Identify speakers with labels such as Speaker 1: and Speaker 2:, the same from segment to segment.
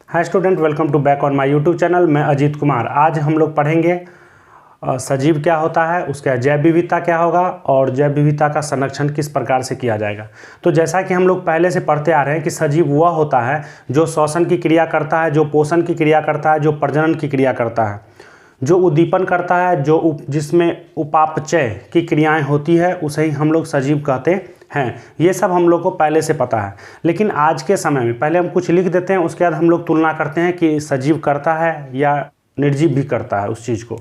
Speaker 1: Hi student, welcome to back on my YouTube channel. मैं अजीत कुमार। आज हम लोग पढ़ेंगे सजीव क्या होता है, उसका जैव विविधता क्या होगा और जैव विविधता का संरक्षण किस प्रकार से किया जाएगा। तो जैसा कि हम लोग पहले से पढ़ते आ रहे हैं कि सजीव वह होता है जो श्वसन की क्रिया करता है, जो पोषण की क्रिया करता है, जो प्रजनन की क्रिया करता है, जो उद्दीपन करता है, जिसमें उपापचय की क्रियाएँ होती है, उसे ही हम लोग सजीव कहते हैं। ये सब हम लोग को पहले से पता है, लेकिन आज के समय में पहले हम कुछ लिख देते हैं, उसके बाद हम लोग तुलना करते हैं कि सजीव करता है या निर्जीव भी करता है उस चीज़ को।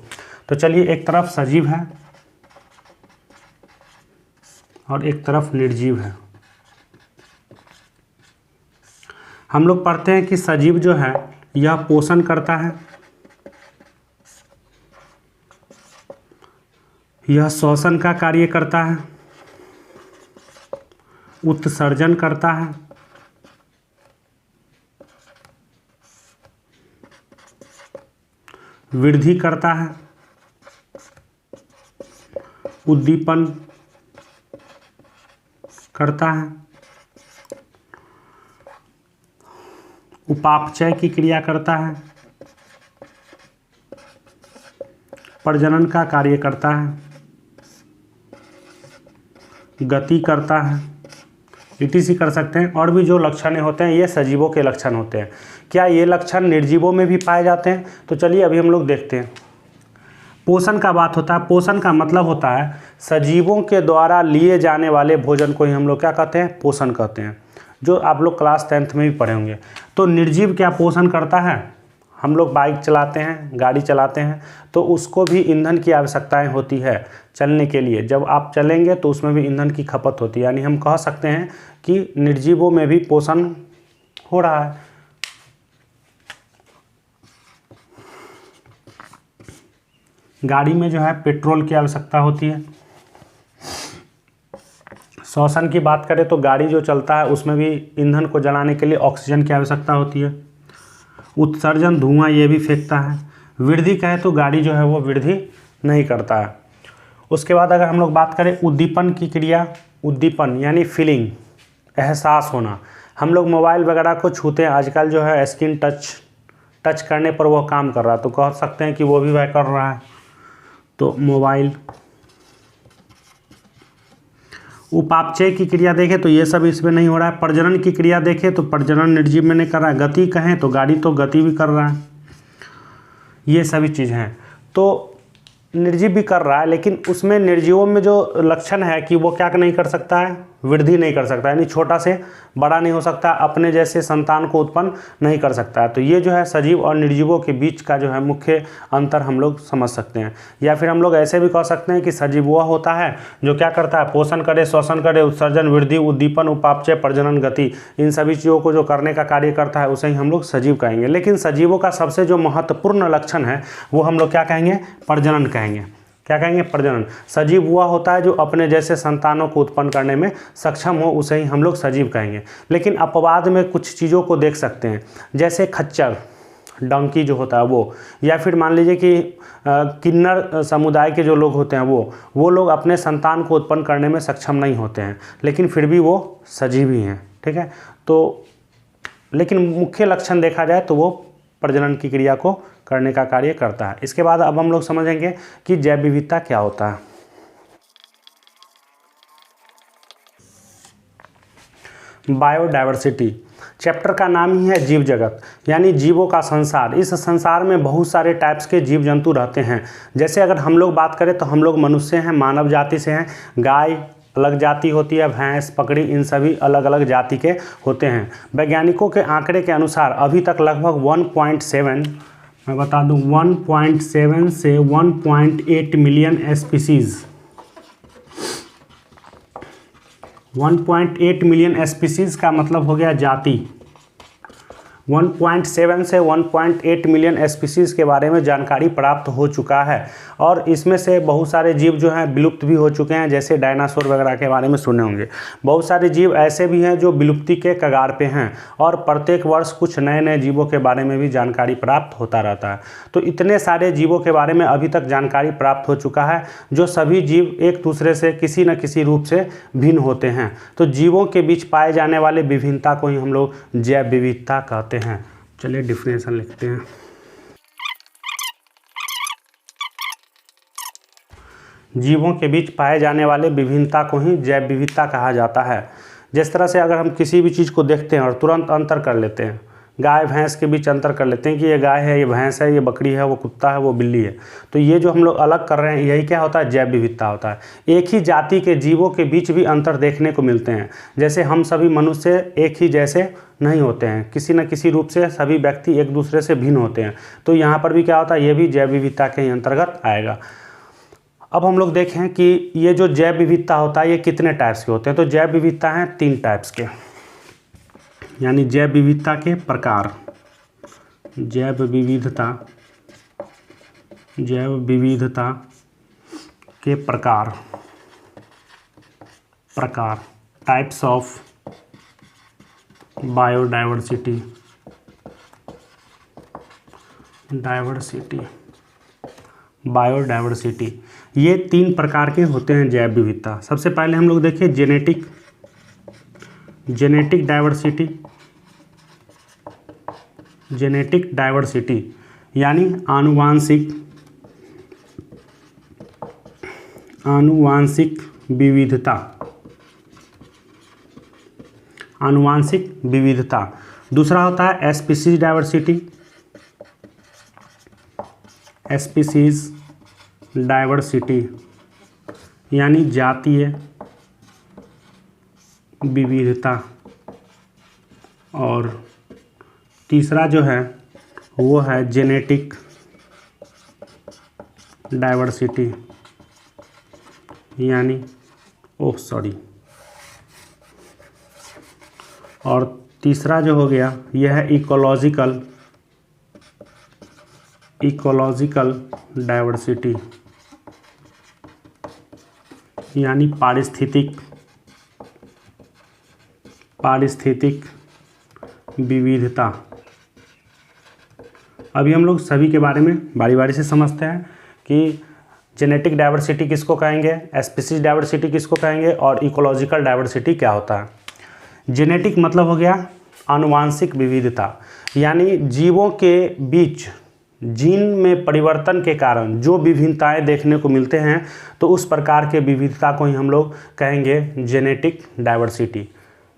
Speaker 1: तो चलिए, एक तरफ सजीव है और एक तरफ निर्जीव है। हम लोग पढ़ते हैं कि सजीव जो है यह पोषण करता है, यह श्वसन का कार्य करता है, उत्सर्जन करता है, वृद्धि करता है, उद्दीपन करता है, उपापचय की क्रिया करता है, प्रजनन का कार्य करता है, गति करता है, ईटीसी कर सकते हैं। और भी जो लक्षण होते हैं ये सजीवों के लक्षण होते हैं। क्या ये लक्षण निर्जीवों में भी पाए जाते हैं? तो चलिए अभी हम लोग देखते हैं। पोषण का बात होता है। पोषण का मतलब होता है सजीवों के द्वारा लिए जाने वाले भोजन को ही हम लोग क्या कहते हैं? पोषण कहते हैं, जो आप लोग क्लास 10th में भी पढ़े होंगे। तो निर्जीव क्या पोषण करता है? हम लोग बाइक चलाते हैं, गाड़ी चलाते हैं, तो उसको भी ईंधन की आवश्यकताएं होती है चलने के लिए। जब आप चलेंगे तो उसमें भी ईंधन की खपत होती है, यानी हम कह सकते हैं कि निर्जीवों में भी पोषण हो रहा है। गाड़ी में जो है पेट्रोल की आवश्यकता होती है। श्वसन की बात करें तो गाड़ी जो चलता है उसमें भी ईंधन को जलाने के लिए ऑक्सीजन की आवश्यकता होती है। उत्सर्जन, धुआं, ये भी फेंकता है। वृद्धि कहे तो गाड़ी जो है वो वृद्धि नहीं करता है। उसके बाद अगर हम लोग बात करें उद्दीपन की क्रिया, उद्दीपन यानी फीलिंग, एहसास होना। हम लोग मोबाइल वगैरह को छूते हैं, आजकल जो है स्क्रीन टच करने पर वह काम कर रहा है, तो कह सकते हैं कि वो भी वह कर रहा है। तो मोबाइल। उपापचय की क्रिया देखें तो ये सब इसमें नहीं हो रहा है। प्रजनन की क्रिया देखें तो प्रजनन निर्जीव में नहीं कर रहा है। गति कहें तो गाड़ी तो गति भी कर रहा है। ये सभी चीज़ें हैं, तो निर्जीव भी कर रहा है, लेकिन उसमें निर्जीवों में जो लक्षण है कि वो क्या नहीं कर सकता है? वृद्धि नहीं कर सकता, यानी छोटा से बड़ा नहीं हो सकता, अपने जैसे संतान को उत्पन्न नहीं कर सकता है। तो ये जो है सजीव और निर्जीवों के बीच का जो है मुख्य अंतर हम लोग समझ सकते हैं। या फिर हम लोग ऐसे भी कह सकते हैं कि सजीव वह होता है जो क्या करता है? पोषण करे, श्वसन करे, उत्सर्जन, वृद्धि, उद्दीपन, उपापचय, प्रजनन, गति, इन सभी चीज़ों को जो करने का कार्य करता है उसे ही हम लोग सजीव कहेंगे। लेकिन सजीवों का सबसे जो महत्वपूर्ण लक्षण है वो हम लोग क्या कहेंगे? प्रजनन कहेंगे। क्या कहेंगे? प्रजनन। सजीव वह होता है जो अपने जैसे संतानों को उत्पन्न करने में सक्षम हो, उसे ही हम लोग सजीव कहेंगे। लेकिन अपवाद में कुछ चीज़ों को देख सकते हैं, जैसे खच्चर, डंकी जो होता है वो, या फिर मान लीजिए कि किन्नर समुदाय के जो लोग होते हैं वो लोग अपने संतान को उत्पन्न करने में सक्षम नहीं होते हैं, लेकिन फिर भी वो सजीव ही हैं। ठीक है, तो लेकिन मुख्य लक्षण देखा जाए तो वो प्रजनन की क्रिया को करने का कार्य करता है। इसके बाद अब हम लोग समझेंगे कि जैव विविधता क्या होता है। बायोडायवर्सिटी चैप्टर का नाम ही है जीव जगत, यानी जीवों का संसार। इस संसार में बहुत सारे टाइप्स के जीव जंतु रहते हैं। जैसे अगर हम लोग बात करें तो हम लोग मनुष्य हैं, मानव जाति से हैं। गाय अलग जाति होती है, भैंस, बकरी, इन सभी अलग अलग जाति के होते हैं। वैज्ञानिकों के आंकड़े के अनुसार अभी तक लगभग 1.7, मैं बता दूं, 1.7 से 1.8 मिलियन स्पीसीज़, 1.8 मिलियन स्पीसीज़ का मतलब हो गया जाति। 1.7 से 1.8 मिलियन स्पीसीज़ के बारे में जानकारी प्राप्त हो चुका है, और इसमें से बहुत सारे जीव जो हैं विलुप्त भी हो चुके हैं, जैसे डायनासोर वगैरह के बारे में सुने होंगे। बहुत सारे जीव ऐसे भी हैं जो विलुप्ति के कगार पे हैं, और प्रत्येक वर्ष कुछ नए नए जीवों के बारे में भी जानकारी प्राप्त होता रहता है। तो इतने सारे जीवों के बारे में अभी तक जानकारी प्राप्त हो चुका है, जो सभी जीव एक दूसरे से किसी न किसी रूप से भिन्न होते हैं। तो जीवों के बीच पाए जाने वाले विभिन्नता को ही हम लोग जैव विविधता कहते हैं। चलिए डिफिनेशन लिखते हैं। जीवों के बीच पाए जाने वाले विभिन्नता को ही जैव विविधता कहा जाता है। जिस तरह से अगर हम किसी भी चीज़ को देखते हैं और तुरंत अंतर कर लेते हैं, गाय भैंस के बीच अंतर कर लेते हैं कि ये गाय है, ये भैंस है, ये बकरी है, वो कुत्ता है, वो बिल्ली है, तो ये जो हम लोग अलग कर रहे हैं यही क्या होता है, जैव विविधता होता है। एक ही जाति के जीवों के बीच भी अंतर देखने को मिलते हैं। जैसे हम सभी मनुष्य एक ही जैसे नहीं होते हैं, किसी न किसी रूप से सभी व्यक्ति एक दूसरे से भिन्न होते हैं, तो यहाँ पर भी क्या होता है, ये भी जैव विविधता के ही अंतर्गत आएगा। अब हम लोग देखें कि ये जो जैव विविधता होता है ये कितने टाइप्स के होते हैं। तो जैव विविधता हैं 3 टाइप्स के, यानी जैव विविधता के प्रकार। जैव विविधता के प्रकार टाइप्स ऑफ बायोडाइवर्सिटी। बायोडाइवर्सिटी ये 3 प्रकार के होते हैं जैव विविधता। सबसे पहले हम लोग देखें जेनेटिक डाइवर्सिटी यानी आनुवांशिक विविधता। दूसरा होता है स्पीशीज डाइवर्सिटी यानी जातीय विविधता। और तीसरा जो है वो है जेनेटिक डाइवर्सिटी यानी और तीसरा जो हो गया यह है इकोलॉजिकल डाइवर्सिटी यानी पारिस्थितिक विविधता। अभी हम लोग सभी के बारे में बारी बारी से समझते हैं कि जेनेटिक डाइवर्सिटी किसको कहेंगे, स्पीशीज डाइवर्सिटी किसको कहेंगे और इकोलॉजिकल डाइवर्सिटी क्या होता है। जेनेटिक मतलब हो गया आनुवांशिक विविधता, यानी जीवों के बीच जीन में परिवर्तन के कारण जो विभिन्नताएं देखने को मिलते हैं तो उस प्रकार के विविधता को ही हम लोग कहेंगे जेनेटिक डाइवर्सिटी।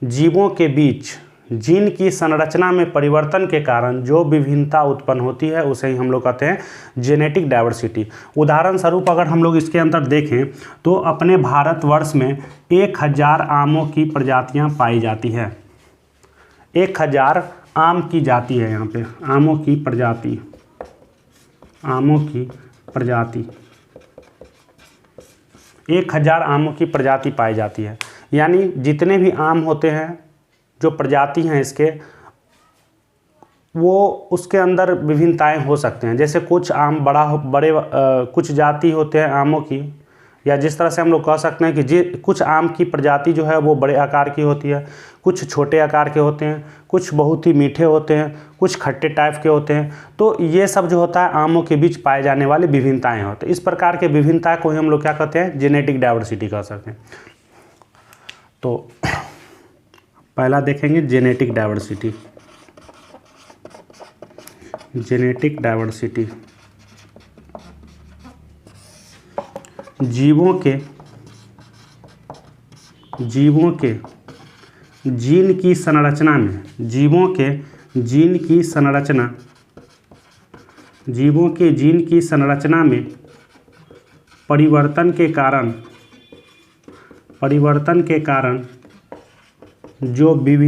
Speaker 1: जीवों के बीच जीन की संरचना में परिवर्तन के कारण जो विभिन्नता उत्पन्न होती है उसे ही हम लोग कहते हैं जेनेटिक डाइवर्सिटी। उदाहरण स्वरूप अगर हम लोग इसके अंदर देखें तो अपने भारतवर्ष में 1000 आमों की प्रजातियां पाई जाती है। 1000 आम की जाति है, यहाँ पे आमों की प्रजाति 1000 आमों की प्रजाति पाई जाती है। यानी जितने भी आम होते हैं जो प्रजाति हैं इसके, वो उसके अंदर विभिन्नताएं हो सकते हैं। जैसे कुछ आम बड़े कुछ जाति होते हैं आमों की, या जिस तरह से हम लोग कह सकते हैं कि कुछ आम की प्रजाति जो है वो बड़े आकार की होती है, कुछ छोटे आकार के होते हैं, कुछ बहुत ही मीठे होते हैं, कुछ खट्टे टाइप के होते हैं। तो ये सब जो होता है आमों के बीच पाए जाने वाली विभिन्नताएं होते हैं। इस प्रकार के विभिन्नता को ही हम लोग क्या कहते हैं, जेनेटिक डाइवर्सिटी कह सकते हैं। तो पहला देखेंगे जेनेटिक डाइवर्सिटी। जीवों के जीन की संरचना में जीवों के जीन की संरचना में परिवर्तन के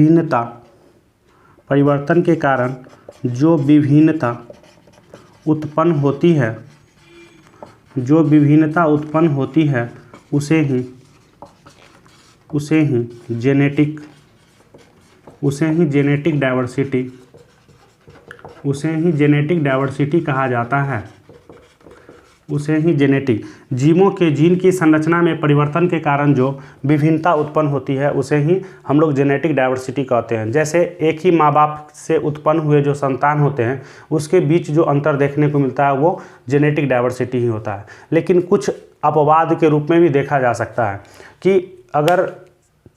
Speaker 1: कारण जो विभिन्नता उत्पन्न होती है उसे ही जेनेटिक डाइवर्सिटी कहा जाता है। जीवों के जीन की संरचना में परिवर्तन के कारण जो विभिन्नता उत्पन्न होती है उसे ही हम लोग जेनेटिक डाइवर्सिटी कहते हैं। जैसे एक ही माँ बाप से उत्पन्न हुए जो संतान होते हैं उसके बीच जो अंतर देखने को मिलता है वो जेनेटिक डाइवर्सिटी ही होता है। लेकिन कुछ अपवाद के रूप में भी देखा जा सकता है कि अगर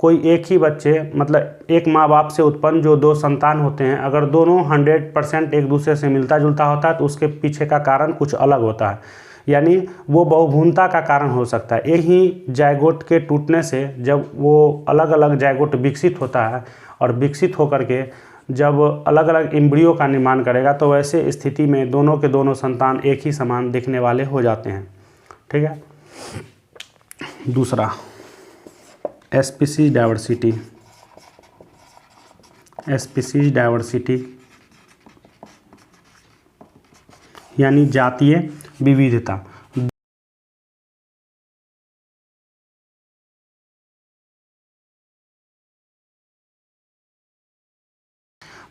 Speaker 1: कोई एक ही बच्चे मतलब एक माँ बाप से उत्पन्न जो दो संतान होते हैं, अगर दोनों 100% एक दूसरे से मिलता जुलता होता है तो उसके पीछे का कारण कुछ अलग होता है, यानी वो बहुभुनता का कारण हो सकता है। एक ही जायगोट के टूटने से जब वो अलग अलग जायगोट विकसित होता है और विकसित होकर के जब अलग अलग एम्ब्रियो का निर्माण करेगा तो वैसे स्थिति में दोनों के दोनों संतान एक ही समान दिखने वाले हो जाते हैं। ठीक है। दूसरा, स्पीशीज डाइवर्सिटी। स्पीशीज डाइवर्सिटी यानी जातीय विविधता।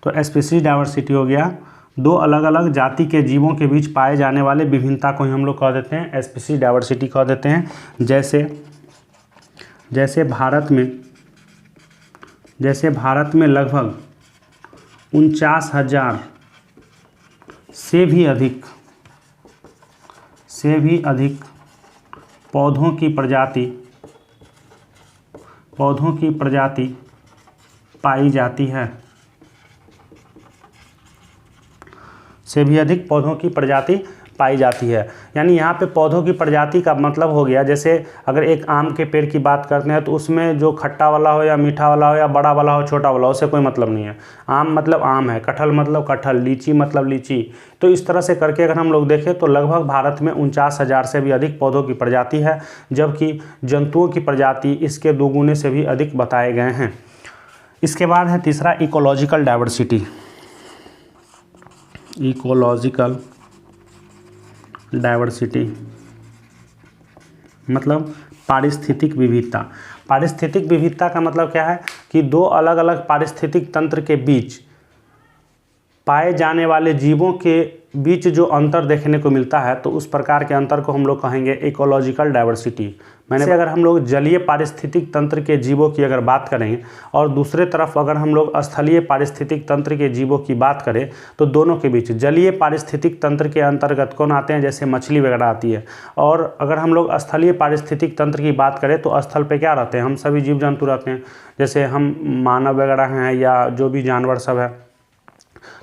Speaker 1: तो स्पीशीज डाइवर्सिटी हो गया दो अलग अलग जाति के जीवों के बीच पाए जाने वाले विभिन्नता को ही हम लोग कह देते हैं स्पीशीज डाइवर्सिटी कह देते हैं। जैसे भारत में लगभग 49,000 से भी अधिक पौधों की प्रजाति पाई जाती है। से भी अधिक पौधों की प्रजाति पाई जाती है, यानी यहाँ पे पौधों की प्रजाति का मतलब हो गया, जैसे अगर एक आम के पेड़ की बात करते हैं तो उसमें जो खट्टा वाला हो या मीठा वाला हो या बड़ा वाला हो छोटा वाला हो, उससे कोई मतलब नहीं है। आम मतलब आम है, कटहल मतलब कटहल, लीची मतलब लीची। तो इस तरह से करके अगर हम लोग देखें तो लगभग भारत में 49,000 से भी अधिक पौधों की प्रजाति है, जबकि जंतुओं की प्रजाति इसके दोगुने से भी अधिक बताए गए हैं। इसके बाद है तीसरा, इकोलॉजिकल डाइवर्सिटी। इकोलॉजिकल डाइवर्सिटी मतलब पारिस्थितिक विविधता। पारिस्थितिक विविधता का मतलब क्या है कि दो अलग अलग पारिस्थितिक तंत्र के बीच पाए जाने वाले जीवों के बीच जो अंतर देखने को मिलता है तो उस प्रकार के अंतर को हम लोग कहेंगे इकोलॉजिकल डाइवर्सिटी। अगर हम लोग जलीय पारिस्थितिक तंत्र के जीवों की अगर बात करें और दूसरे तरफ अगर हम लोग स्थलीय पारिस्थितिक तंत्र के जीवों की बात करें तो दोनों के बीच जलीय पारिस्थितिक तंत्र के अंतर्गत कौन आते हैं, जैसे मछली वगैरह आती है। और अगर हम लोग स्थलीय पारिस्थितिक तंत्र की बात करें तो स्थल पे क्या रहते हैं, हम सभी जीव जंतु रहते हैं, जैसे हम मानव वगैरह हैं या जो भी जानवर सब है।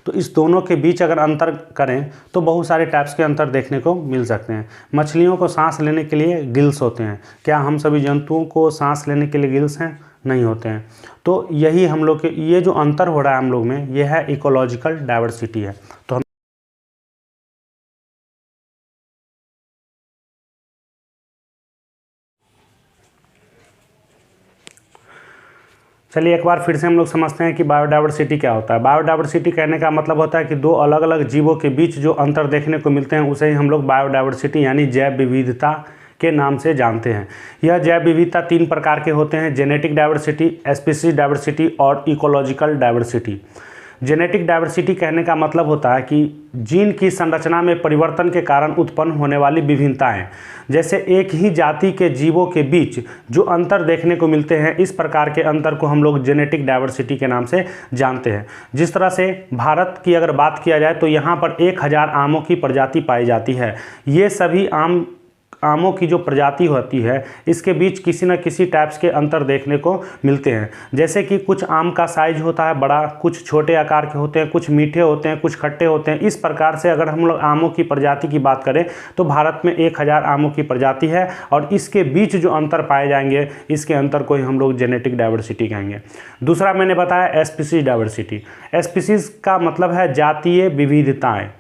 Speaker 1: तो इस दोनों के बीच अगर अंतर करें तो बहुत सारे टाइप्स के अंतर देखने को मिल सकते हैं। मछलियों को सांस लेने के लिए गिल्स होते हैं, क्या हम सभी जंतुओं को सांस लेने के लिए गिल्स हैं? नहीं होते हैं। तो यही हम लोग के ये जो अंतर हो रहा है हम लोग में, ये है इकोलॉजिकल डाइवर्सिटी है। तो चलिए एक बार फिर से हम लोग समझते हैं कि बायोडाइवर्सिटी क्या होता है। बायोडाइवर्सिटी कहने का मतलब होता है कि दो अलग अलग जीवों के बीच जो अंतर देखने को मिलते हैं उसे ही हम लोग बायोडाइवर्सिटी यानी जैव विविधता के नाम से जानते हैं। यह जैव विविधता 3 प्रकार के होते हैं, जेनेटिक डाइवर्सिटी, स्पीशीज डाइवर्सिटी और इकोलॉजिकल डाइवर्सिटी। जेनेटिक डाइवर्सिटी कहने का मतलब होता है कि जीन की संरचना में परिवर्तन के कारण उत्पन्न होने वाली विभिन्नताएं, जैसे एक ही जाति के जीवों के बीच जो अंतर देखने को मिलते हैं, इस प्रकार के अंतर को हम लोग जेनेटिक डाइवर्सिटी के नाम से जानते हैं। जिस तरह से भारत की अगर बात किया जाए तो यहाँ पर 1000 आमों की प्रजाति पाई जाती है। ये सभी आमों की जो प्रजाति होती है इसके बीच किसी न किसी टाइप्स के अंतर देखने को मिलते हैं, जैसे कि कुछ आम का साइज होता है बड़ा, कुछ छोटे आकार के होते हैं, कुछ मीठे होते हैं, कुछ खट्टे होते हैं। इस प्रकार से अगर हम लोग आमों की प्रजाति की बात करें तो भारत में 1000 आमों की प्रजाति है और इसके बीच जो अंतर पाए जाएंगे इसके अंतर को ही हम लोग जेनेटिक डाइवर्सिटी कहेंगे। दूसरा मैंने बताया स्पीशीज डाइवर्सिटी। स्पीशीज का मतलब है जातीय विविधताएँ,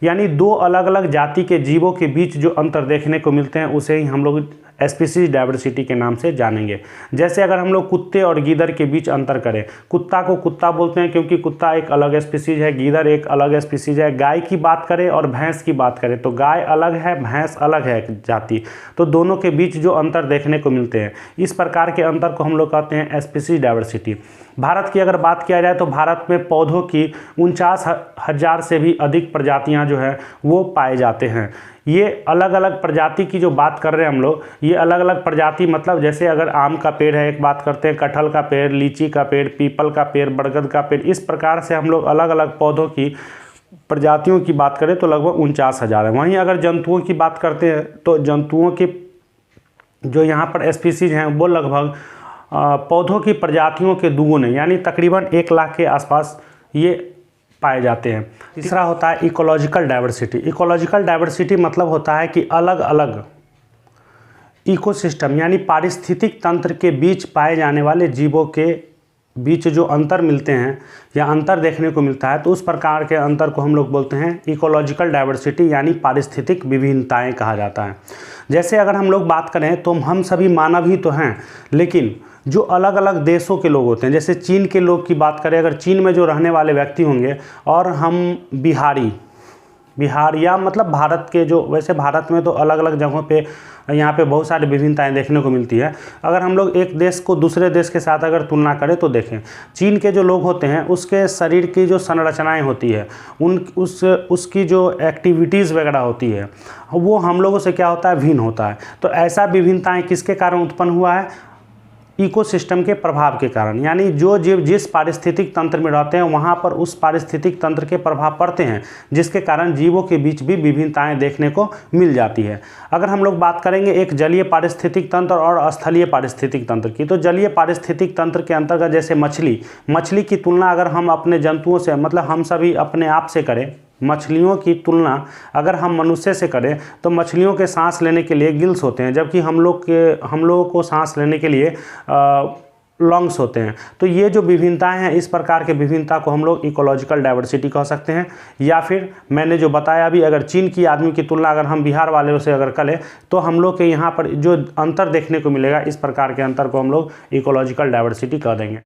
Speaker 1: यानी दो अलग अलग जाति के जीवों के बीच जो अंतर देखने को मिलते हैं उसे ही हम लोग स्पीशीज डाइवर्सिटी के नाम से जानेंगे। जैसे अगर हम लोग कुत्ते और गीदड़ के बीच अंतर करें, कुत्ता को कुत्ता बोलते हैं क्योंकि कुत्ता एक अलग स्पीशीज है, गीदड़ एक अलग स्पीशीज है। गाय की बात करें और भैंस की बात करें तो गाय अलग है, भैंस अलग है जाति, तो दोनों के बीच जो अंतर देखने को मिलते हैं इस प्रकार के अंतर को हम लोग कहते हैं स्पीशीज डाइवर्सिटी। भारत की अगर बात किया जाए तो भारत में पौधों की 49,000 से भी अधिक प्रजातियां जो है वो पाए जाते हैं। ये अलग अलग प्रजाति की जो बात कर रहे हैं हम लोग, ये अलग अलग प्रजाति मतलब जैसे अगर आम का पेड़ है एक बात करते हैं, कटहल का पेड़, लीची का पेड़, पीपल का पेड़, बरगद का पेड़, इस प्रकार से हम लोग अलग अलग पौधों की प्रजातियों की बात करें तो लगभग 49,000 है। वहीं अगर जंतुओं की बात करते हैं तो जंतुओं के जो यहाँ पर स्पीशीज हैं वो लगभग पौधों की प्रजातियों के दुगुने यानी तकरीबन 1 लाख के आसपास ये पाए जाते हैं। तीसरा होता है इकोलॉजिकल डाइवर्सिटी। इकोलॉजिकल डाइवर्सिटी मतलब होता है कि अलग अलग इकोसिस्टम यानी पारिस्थितिक तंत्र के बीच पाए जाने वाले जीवों के बीच जो अंतर मिलते हैं या अंतर देखने को मिलता है, तो उस प्रकार के अंतर को हम लोग बोलते हैं इकोलॉजिकल डाइवर्सिटी यानी पारिस्थितिक विभिन्नताएं कहा जाता है। जैसे अगर हम लोग बात करें तो हम सभी मानव ही तो हैं, लेकिन जो अलग अलग देशों के लोग होते हैं, जैसे चीन के लोग की बात करें, अगर चीन में जो रहने वाले व्यक्ति होंगे और हम बिहार या मतलब भारत के जो, वैसे भारत में तो अलग अलग जगहों पे यहाँ पे बहुत सारी विभिन्नताएं देखने को मिलती है। अगर हम लोग एक देश को दूसरे देश के साथ अगर तुलना करें तो देखें, चीन के जो लोग होते हैं उसके शरीर की जो संरचनाएं होती है, उसकी जो एक्टिविटीज़ वगैरह होती है वो हम लोगों से क्या होता है, भिन्न होता है। तो ऐसा विभिन्नताएं किसके कारण उत्पन्न हुआ है, इकोसिस्टम के प्रभाव के कारण। यानी जो जीव जिस पारिस्थितिक तंत्र में रहते हैं वहाँ पर उस पारिस्थितिक तंत्र के प्रभाव पड़ते हैं, जिसके कारण जीवों के बीच भी विभिन्नताएं देखने को मिल जाती है। अगर हम लोग बात करेंगे एक जलीय पारिस्थितिक तंत्र और स्थलीय पारिस्थितिक तंत्र की, तो जलीय पारिस्थितिक तंत्र के अंतर्गत जैसे मछली की तुलना अगर हम अपने जंतुओं से, मतलब हम सभी अपने आप से करें, मछलियों की तुलना अगर हम मनुष्य से करें तो मछलियों के सांस लेने के लिए गिल्स होते हैं, जबकि हम लोगों को सांस लेने के लिए लंग्स होते हैं। तो ये जो विभिन्नताएं हैं, इस प्रकार के विभिन्नता को हम लोग इकोलॉजिकल डाइवर्सिटी कह सकते हैं। या फिर मैंने जो बताया अभी, अगर चीन की आदमी की तुलना अगर हम बिहार वाले से अगर करें तो हम लोग के यहाँ पर जो अंतर देखने को मिलेगा, इस प्रकार के अंतर को हम लोग इकोलॉजिकल डाइवर्सिटी कह देंगे।